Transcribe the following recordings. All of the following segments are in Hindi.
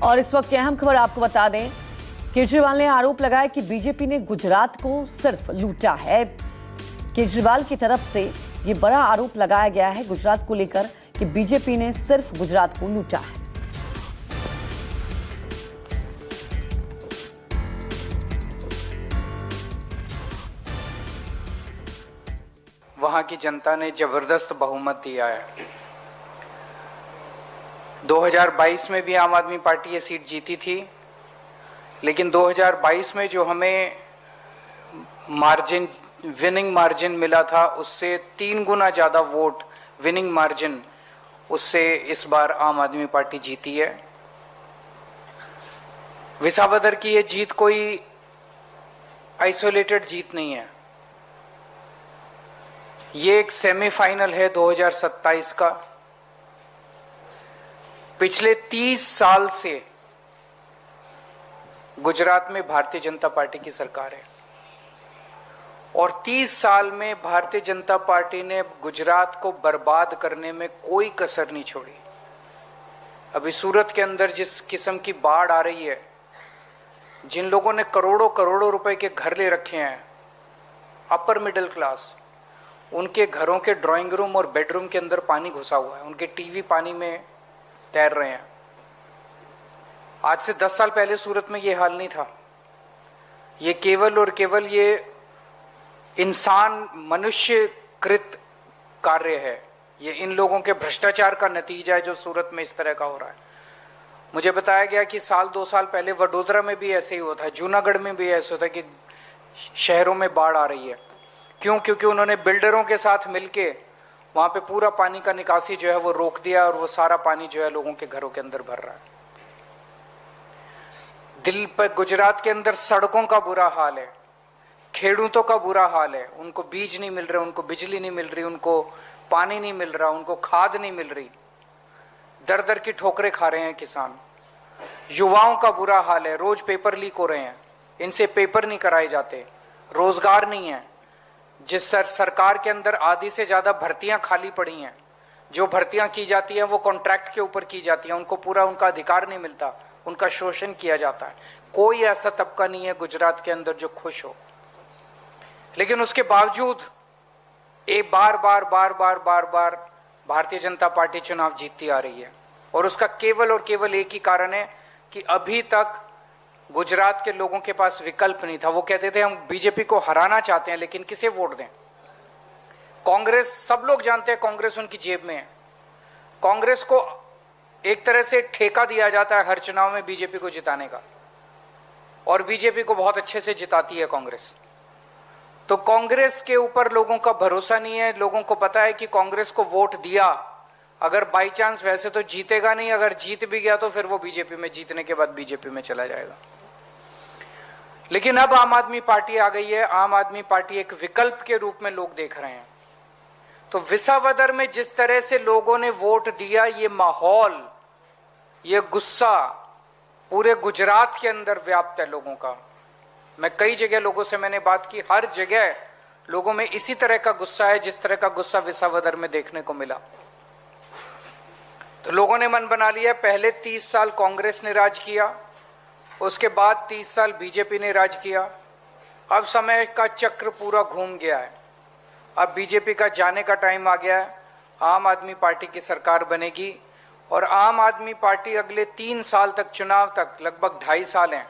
और इस वक्त की अहम खबर आपको बता दें, केजरीवाल ने आरोप लगाया कि बीजेपी ने गुजरात को सिर्फ लूटा है। केजरीवाल की तरफ से ये बड़ा आरोप लगाया गया है गुजरात को लेकर कि बीजेपी ने सिर्फ गुजरात को लूटा है। वहां की जनता ने जबरदस्त बहुमत दिया है। 2022 में भी आम आदमी पार्टी ये सीट जीती थी, लेकिन 2022 में जो हमें विनिंग मार्जिन मिला था उससे 3 गुना ज्यादा वोट विनिंग मार्जिन उससे इस बार आम आदमी पार्टी जीती है। विसावदर की ये जीत कोई आइसोलेटेड जीत नहीं है, ये एक सेमीफाइनल है 2027 का। पिछले 30 साल से गुजरात में भारतीय जनता पार्टी की सरकार है और 30 साल में भारतीय जनता पार्टी ने गुजरात को बर्बाद करने में कोई कसर नहीं छोड़ी। अभी सूरत के अंदर जिस किस्म की बाढ़ आ रही है, जिन लोगों ने करोड़ों करोड़ों रुपए के घर ले रखे हैं, अपर मिडिल क्लास, उनके घरों के ड्राइंग रूम और बेडरूम के अंदर पानी घुसा हुआ है, उनके टीवी पानी में तैर रहे हैं। आज से 10 साल पहले सूरत में ये हाल नहीं था। ये केवल और केवल ये इंसान मनुष्यकृत कार्य है, ये इन लोगों के भ्रष्टाचार का नतीजा है जो सूरत में इस तरह का हो रहा है। मुझे बताया गया कि 2 साल पहले वडोदरा में भी ऐसे ही होता है, जूनागढ़ में भी ऐसे होता है कि शहरों में बाढ़ आ रही है। क्यों? क्योंकि उन्होंने बिल्डरों के साथ मिलके वहां पे पूरा पानी का निकासी जो है वो रोक दिया और वो सारा पानी जो है लोगों के घरों के अंदर भर रहा है। दिल्ली पर गुजरात के अंदर सड़कों का बुरा हाल है, खेडूतों का बुरा हाल है, उनको बीज नहीं मिल रहे, उनको बिजली नहीं मिल रही, उनको पानी नहीं मिल रहा, उनको खाद नहीं मिल रही, दर दर की ठोकरें खा रहे हैं किसान। युवाओं का बुरा हाल है, रोज पेपर लीक हो रहे हैं, इनसे पेपर नहीं कराए जाते, रोजगार नहीं है। जिस सरकार के अंदर आधी से ज्यादा भर्तियां खाली पड़ी हैं, जो भर्तियां की जाती हैं वो कॉन्ट्रैक्ट के ऊपर की जाती हैं, उनको पूरा उनका अधिकार नहीं मिलता, उनका शोषण किया जाता है। कोई ऐसा तबका नहीं है गुजरात के अंदर जो खुश हो, लेकिन उसके बावजूद एक बार बार भारतीय जनता पार्टी चुनाव जीतती आ रही है। और उसका केवल और केवल एक ही कारण है कि अभी तक गुजरात के लोगों के पास विकल्प नहीं था। वो कहते थे हम बीजेपी को हराना चाहते हैं, लेकिन किसे वोट दें? कांग्रेस, सब लोग जानते हैं कांग्रेस उनकी जेब में है। कांग्रेस को एक तरह से ठेका दिया जाता है हर चुनाव में बीजेपी को जिताने का, और बीजेपी को बहुत अच्छे से जिताती है कांग्रेस। तो कांग्रेस के ऊपर लोगों का भरोसा नहीं है। लोगों को पता है कि कांग्रेस को वोट दिया, अगर बाई चांस वैसे तो जीतेगा नहीं, अगर जीत भी गया तो फिर वो बीजेपी में, जीतने के बाद बीजेपी में चला जाएगा। लेकिन अब आम आदमी पार्टी आ गई है, आम आदमी पार्टी एक विकल्प के रूप में लोग देख रहे हैं। तो विसावदर में जिस तरह से लोगों ने वोट दिया, ये माहौल, ये गुस्सा पूरे गुजरात के अंदर व्याप्त है लोगों का। मैं कई जगह लोगों से मैंने बात की, हर जगह लोगों में इसी तरह का गुस्सा है जिस तरह का गुस्सा विसावदर में देखने को मिला। तो लोगों ने मन बना लिया, पहले 30 साल कांग्रेस ने राज किया, उसके बाद 30 साल बीजेपी ने राज किया। अब समय का चक्र पूरा घूम गया है, अब बीजेपी का जाने का टाइम आ गया है। आम आदमी पार्टी की सरकार बनेगी और आम आदमी पार्टी अगले 3 साल तक, चुनाव तक लगभग 2.5 साल हैं,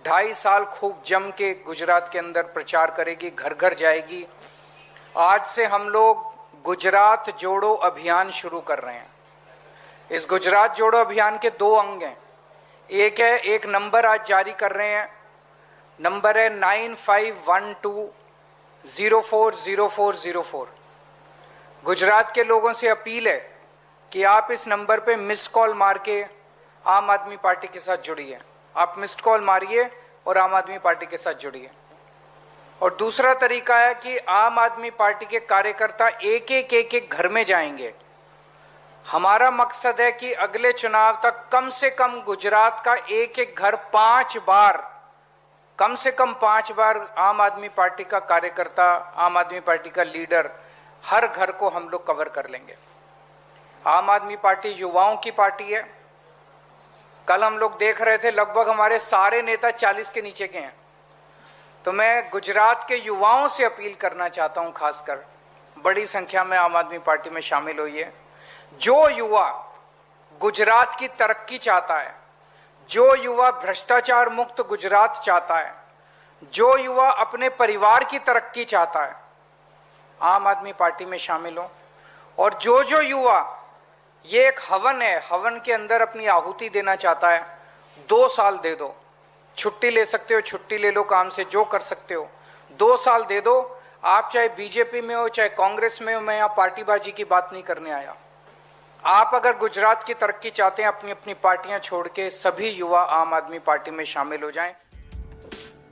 2.5 साल खूब जम के गुजरात के अंदर प्रचार करेगी, घर घर जाएगी। आज से हम लोग गुजरात जोड़ो अभियान शुरू कर रहे हैं। इस गुजरात जोड़ो अभियान के 2 अंग हैं। एक नंबर आज जारी कर रहे हैं, नंबर है 9512040404। गुजरात के लोगों से अपील है कि आप इस नंबर पे मिस कॉल मार के आम आदमी पार्टी के साथ जुड़िए। आप मिस्ड कॉल मारिए और आम आदमी पार्टी के साथ जुड़िए। और दूसरा तरीका है कि आम आदमी पार्टी के कार्यकर्ता एक एक घर में जाएंगे। हमारा मकसद है कि अगले चुनाव तक कम से कम गुजरात का एक घर 5 बार, कम से कम 5 बार आम आदमी पार्टी का कार्यकर्ता, आम आदमी पार्टी का लीडर, हर घर को हम लोग कवर कर लेंगे। आम आदमी पार्टी युवाओं की पार्टी है, कल हम लोग देख रहे थे लगभग हमारे सारे नेता 40 के नीचे के हैं। तो मैं गुजरात के युवाओं से अपील करना चाहता हूं, खासकर बड़ी संख्या में आम आदमी पार्टी में शामिल हुई है। जो युवा गुजरात की तरक्की चाहता है, जो युवा भ्रष्टाचार मुक्त गुजरात चाहता है, जो युवा अपने परिवार की तरक्की चाहता है, आम आदमी पार्टी में शामिल हो। और जो युवा, ये एक हवन है, हवन के अंदर अपनी आहुति देना चाहता है, 2 साल दे दो, छुट्टी ले सकते हो, छुट्टी ले लो काम से, जो कर सकते हो, 2 साल दे दो। आप चाहे बीजेपी में हो, चाहे कांग्रेस में हो, मैं यहाँ पार्टीबाजी की बात नहीं करने आया। आप अगर गुजरात की तरक्की चाहते हैं, अपनी अपनी पार्टियां छोड़ के सभी युवा आम आदमी पार्टी में शामिल हो जाएं।